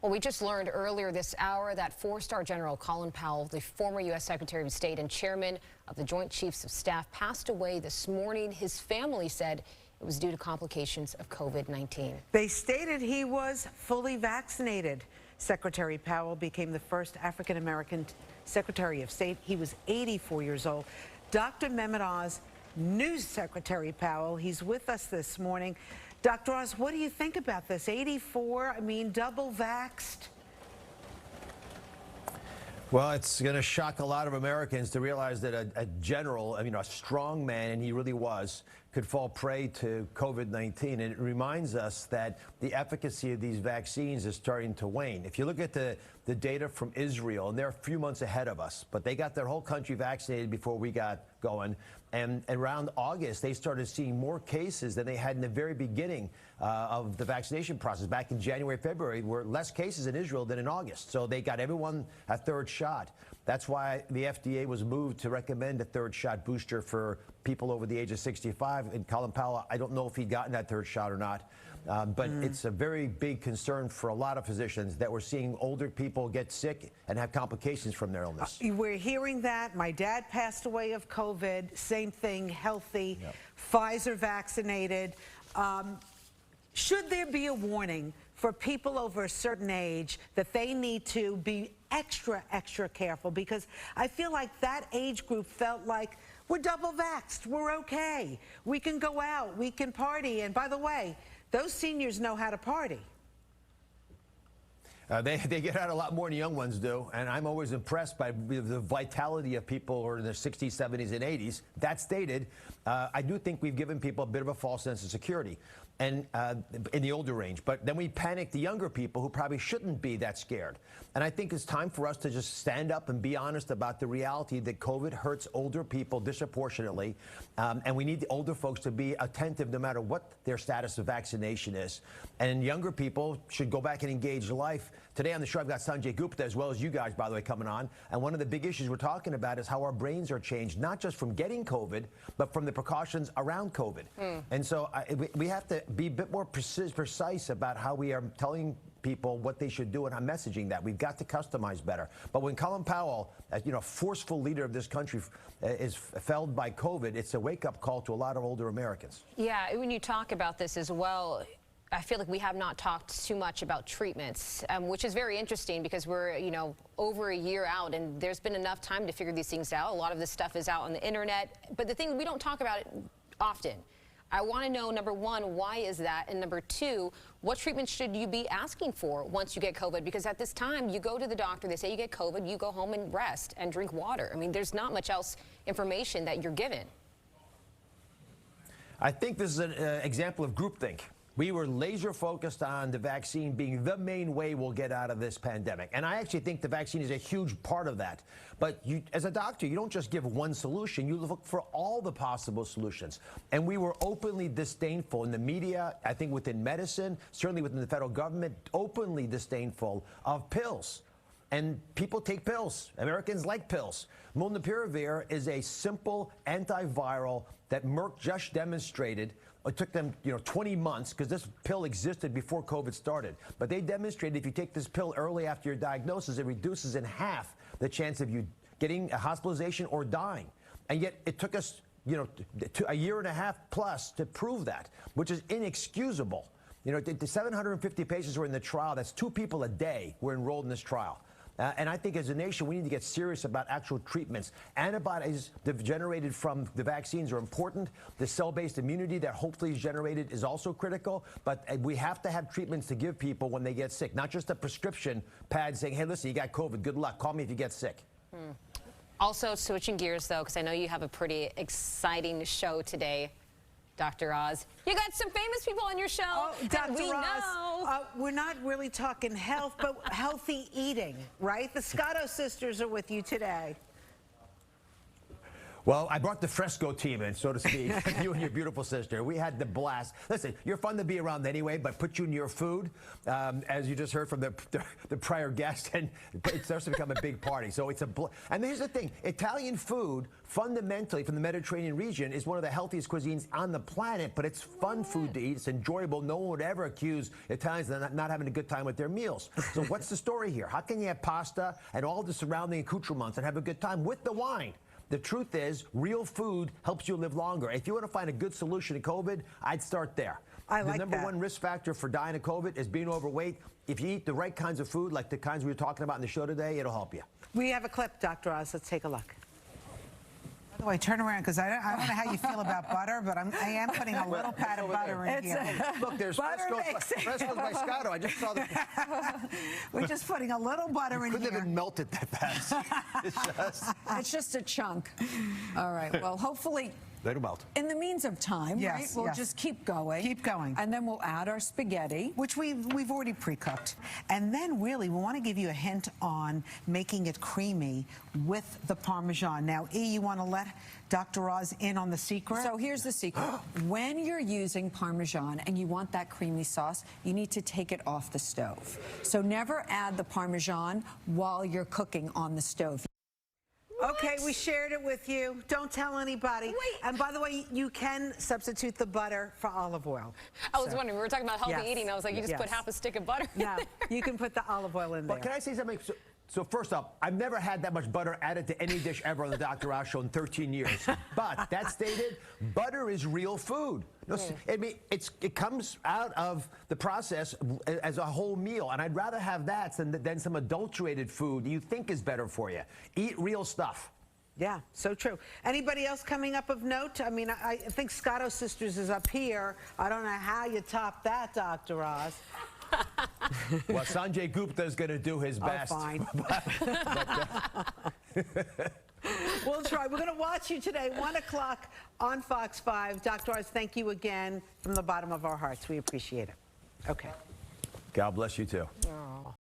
Well, we just learned earlier this hour that four-star General Colin Powell, the former U.S. Secretary of State and chairman of the Joint Chiefs of Staff, passed away this morning. His family said it was due to complications of COVID-19. They stated he was fully vaccinated. Secretary Powell became the first African-American Secretary of State. He was 84 years old. Dr. Mehmet Oz, new Secretary Powell, he's with us this morning. Dr. Oz, what do you think about this? 84, I mean, double vaxxed. Well, it's going to shock a lot of Americans to realize that a general, I mean, a strong man, and he really was, could fall prey to COVID-19. And it reminds us that the efficacy of these vaccines is starting to wane. If you look at the data from Israel, and they're a few months ahead of us, but they got their whole country vaccinated before we got going. And around August, they started seeing more cases than they had in the very beginning of the vaccination process. Back in January, February, were less cases in Israel than in August. So they got everyone a third shot. That's why the FDA was moved to recommend a third shot booster for people over the age of 65. And Colin Powell, I don't know if he'd gotten that third shot or not. But it's a very big concern for a lot of physicians that we're seeing older people get sick and have complications from their illness. We're hearing that. My dad passed away of COVID. Same thing, healthy, Pfizer vaccinated. Should there be a warning for people over a certain age that they need to be extra careful? Because I feel like that age group felt like we're double vaxxed, we're okay. We can go out, we can party. And by the way, those seniors know how to party. They get out a lot more than young ones do, and I'm always impressed by the vitality of people who are in their 60s, 70s, and 80s. That stated, I do think we've given people a bit of a false sense of security and in the older range. But then we panic the younger people who probably shouldn't be that scared. And I think it's time for us to just stand up and be honest about the reality that COVID hurts older people disproportionately. And we need the older folks to be attentive no matter what their status of vaccination is. And younger people should go back and engage life. Today on the show, I've got Sanjay Gupta, as well as you guys, by the way, coming on. And one of the big issues we're talking about is how our brains are changed, not just from getting COVID, but from the precautions around COVID. And so we have to be a bit more precise about how we are telling people what they should do and how messaging that. We've got to customize better. But when Colin Powell, as you know, forceful leader of this country, is felled by COVID, it's a wake-up call to a lot of older Americans. Yeah, when you talk about this as well, I feel like we have not talked too much about treatments, which is very interesting because we're, over a year out and there's been enough time to figure these things out. A lot of this stuff is out on the internet, but the thing, we don't talk about it often. I want to know, number one, why is that? And number two, what treatment should you be asking for once you get COVID? Because at this time, you go to the doctor, they say you get COVID, you go home and rest and drink water. I mean, there's not much else information that you're given. I think this is an example of groupthink. We were laser focused on the vaccine being the main way we'll get out of this pandemic. And I actually think the vaccine is a huge part of that. But you, as a doctor, you don't just give one solution. You look for all the possible solutions. And we were openly disdainful in the media, I think within medicine, certainly within the federal government, openly disdainful of pills. And people take pills. Americans like pills. Molnupiravir is a simple antiviral that Merck just demonstrated. It took them, 20 months because this pill existed before COVID started. But they demonstrated if you take this pill early after your diagnosis, it reduces in half the chance of you getting a hospitalization or dying. And yet it took us, a year and a half plus to prove that, which is inexcusable. The 750 patients who were in the trial, that's 2 people a day were enrolled in this trial. And I think as a nation, we need to get serious about actual treatments. Antibodies generated from the vaccines are important. The cell-based immunity that hopefully is generated is also critical. But we have to have treatments to give people when they get sick, not just a prescription pad saying, hey, listen, you got COVID, good luck. Call me if you get sick. Also, switching gears, though, because I know you have a pretty exciting show today, Dr. Oz. You got some famous people on your show. Oh, Dr. We Oz, know. we're not really talking health, but healthy eating, right? The Scotto sisters are with you today. Well, I brought the Fresco team in, so to speak. You and your beautiful sister. We had the blast. Listen, you're fun to be around anyway, but put you near food, as you just heard from the prior guest, and it starts to become a big party. So it's and here's the thing: Italian food, fundamentally from the Mediterranean region, is one of the healthiest cuisines on the planet. But it's fun food to eat. It's enjoyable. No one would ever accuse Italians of not having a good time with their meals. So what's the story here? How can you have pasta and all the surrounding accoutrements and have a good time with the wine? The truth is, real food helps you live longer. If you want to find a good solution to COVID, I'd start there. I like the number that. one risk factor for dying of COVID is being overweight. If you eat the right kinds of food, like the kinds we were talking about in the show today, it'll help you. We have a clip, Dr. Oz. Let's take a look. By the way, turn around, because I don't know how you feel about butter, but I am putting a little pat of butter in here. Look, there's Fresco's by Scotto. I just saw the... We're just putting a little butter in Couldn't here. have been melted that fast. It's just a chunk. All right. Well, hopefully, Let it melt. in the means of time, Yes, right? We'll yes. just keep going. Keep going. And then we'll add our spaghetti. Which we've already pre-cooked. And then really, we want to give you a hint on making it creamy with the Parmesan. Now, E, you want to let Dr. Oz in on the secret? So here's the secret. When you're using Parmesan and you want that creamy sauce, you need to take it off the stove. So never add the Parmesan while you're cooking on the stove. Okay, we shared it with you. Don't tell anybody. Wait. And by the way, you can substitute the butter for olive oil. I was wondering, we were talking about healthy Yes. eating. I was like, you just put Yes. half a stick of butter in No, there. you can put the olive oil in there. But can I say something? So first up, I've never had that much butter added to any dish ever on the Dr. Oz show in 13 years. But that stated, butter is real food. No, I mean, it comes out of the process as a whole meal, and I'd rather have that than some adulterated food you think is better for you. Eat real stuff. Yeah, so true. Anybody else coming up of note? I mean, I think Scotto Sisters is up here. I don't know how you top that, Dr. Oz. Well, Sanjay Gupta is going to do his best. Oh, fine. We'll try. We're going to watch you today, 1 o'clock on Fox 5. Dr. Oz, thank you again from the bottom of our hearts. We appreciate it. Okay. God bless you, too.